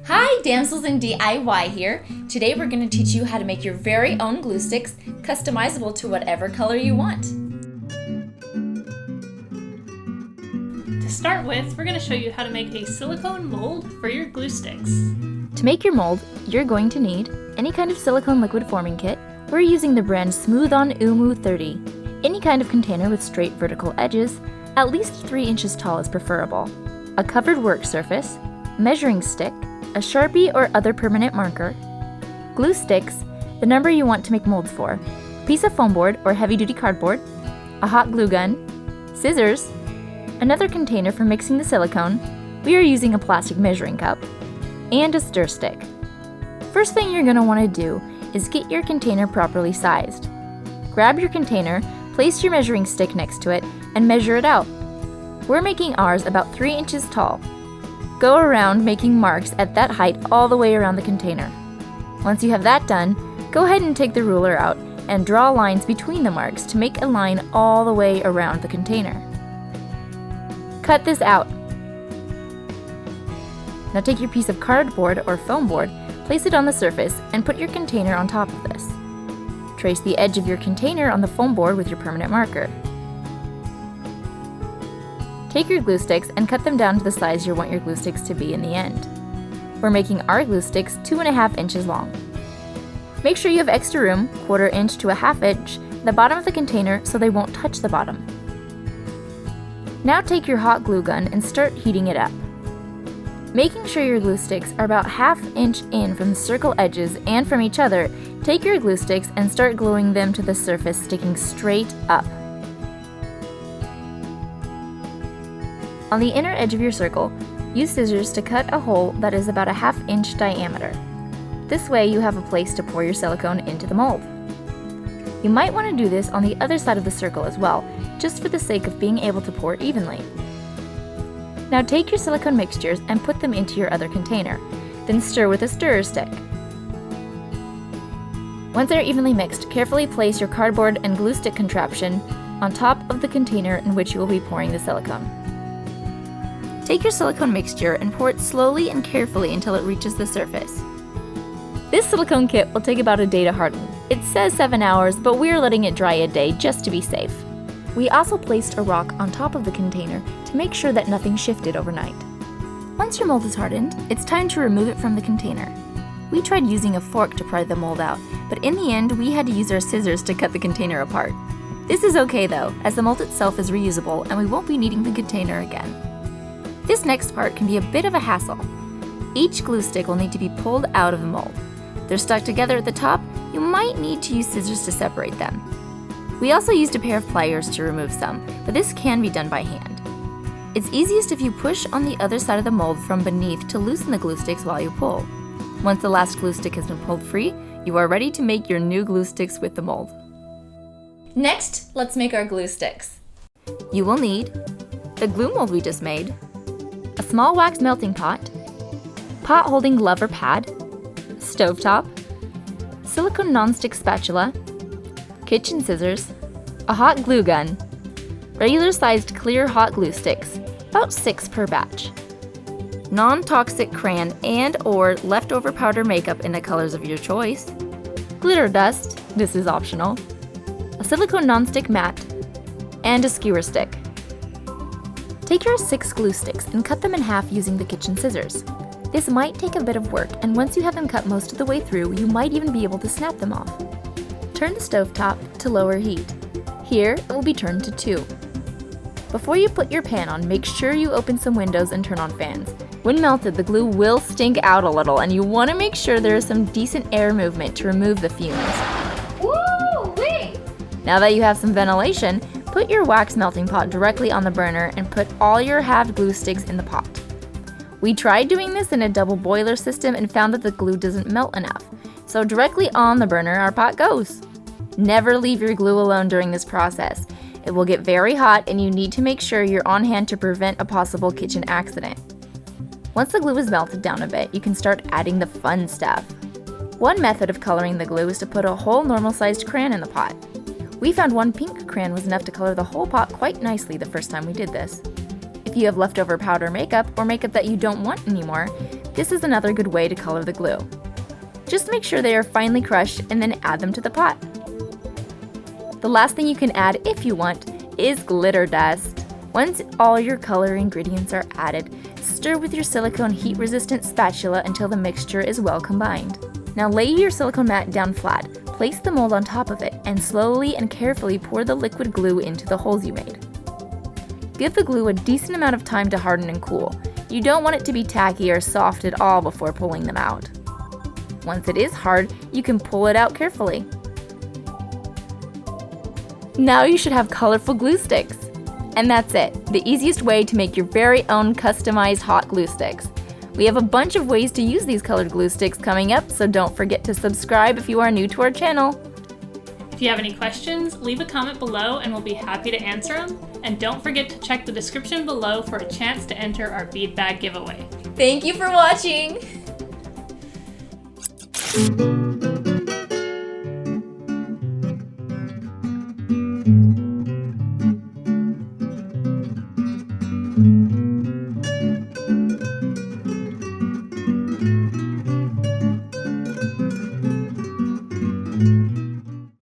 Hi, Damsels in DIY here. Today we're going to teach you how to make your very own glue sticks, customizable to whatever color you want. To start with, we're going to show you how to make a silicone mold for your glue sticks. To make your mold, you're going to need any kind of silicone liquid forming kit. We're using the brand Smooth On Umu 30. Any kind of container with straight vertical edges, at least 3 inches tall is preferable. A covered work surface, measuring stick, a Sharpie or other permanent marker, glue sticks, the number you want to make molds for, piece of foam board or heavy-duty cardboard, a hot glue gun, scissors, another container for mixing the silicone, we are using a plastic measuring cup, and a stir stick. First thing you're going to want to do is get your container properly sized. Grab your container, place your measuring stick next to it, and measure it out. We're making ours about 3 inches tall. Go around making marks at that height all the way around the container. Once you have that done, go ahead and take the ruler out and draw lines between the marks to make a line all the way around the container. Cut this out. Now take your piece of cardboard or foam board, place it on the surface, and put your container on top of this. Trace the edge of your container on the foam board with your permanent marker. Take your glue sticks and cut them down to the size you want your glue sticks to be in the end. We're making our glue sticks 2.5 inches long. Make sure you have extra room, 1/4 inch to 1/2 inch, at the bottom of the container so they won't touch the bottom. Now take your hot glue gun and start heating it up. Making sure your glue sticks are about 1/2 inch in from the circle edges and from each other, take your glue sticks and start gluing them to the surface, sticking straight up. On the inner edge of your circle, use scissors to cut a hole that is about 1/2 inch diameter. This way you have a place to pour your silicone into the mold. You might want to do this on the other side of the circle as well, just for the sake of being able to pour evenly. Now take your silicone mixtures and put them into your other container, then stir with a stirrer stick. Once they're evenly mixed, carefully place your cardboard and glue stick contraption on top of the container in which you will be pouring the silicone. Take your silicone mixture and pour it slowly and carefully until it reaches the surface. This silicone kit will take about a day to harden. It says 7 hours, but we're letting it dry a day just to be safe. We also placed a rock on top of the container to make sure that nothing shifted overnight. Once your mold is hardened, it's time to remove it from the container. We tried using a fork to pry the mold out, but in the end we had to use our scissors to cut the container apart. This is okay though, as the mold itself is reusable and we won't be needing the container again. This next part can be a bit of a hassle. Each glue stick will need to be pulled out of the mold. They're stuck together at the top, you might need to use scissors to separate them. We also used a pair of pliers to remove some, but this can be done by hand. It's easiest if you push on the other side of the mold from beneath to loosen the glue sticks while you pull. Once the last glue stick has been pulled free, you are ready to make your new glue sticks with the mold. Next, let's make our glue sticks. You will need the glue mold we just made, a small wax melting pot holding glove or pad, stovetop, silicone non-stick spatula, kitchen scissors, a hot glue gun, regular sized clear hot glue sticks, about 6 per batch, non-toxic crayon and or leftover powder makeup in the colors of your choice, glitter dust, this is optional, a silicone non-stick mat, and a skewer stick. Take your 6 glue sticks and cut them in half using the kitchen scissors. This might take a bit of work, and once you have them cut most of the way through, you might even be able to snap them off. Turn the stovetop to lower heat. Here, it will be turned to 2. Before you put your pan on, make sure you open some windows and turn on fans. When melted, the glue will stink out a little, and you want to make sure there is some decent air movement to remove the fumes. Woo-wee! Now that you have some ventilation, put your wax melting pot directly on the burner and put all your halved glue sticks in the pot. We tried doing this in a double boiler system and found that the glue doesn't melt enough, so directly on the burner our pot goes. Never leave your glue alone during this process. It will get very hot and you need to make sure you're on hand to prevent a possible kitchen accident. Once the glue is melted down a bit, you can start adding the fun stuff. One method of coloring the glue is to put a whole normal-sized crayon in the pot. We found 1 pink crayon was enough to color the whole pot quite nicely the first time we did this. If you have leftover powder makeup or makeup that you don't want anymore, This is another good way to color the glue. Just make sure they are finely crushed and then add them to the pot. The last thing you can add, if you want, is glitter dust. Once all your color ingredients are added, stir with your silicone heat-resistant spatula until the mixture is well combined. Now lay your silicone mat down flat, place the mold on top of it, and slowly and carefully pour the liquid glue into the holes you made. Give the glue a decent amount of time to harden and cool. You don't want it to be tacky or soft at all before pulling them out. Once it is hard, you can pull it out carefully. Now you should have colorful glue sticks. And that's it, the easiest way to make your very own customized hot glue sticks. We have a bunch of ways to use these colored glue sticks coming up, so don't forget to subscribe if you are new to our channel. If you have any questions, leave a comment below and we'll be happy to answer them. And don't forget to check the description below for a chance to enter our bead bag giveaway. Thank you for watching!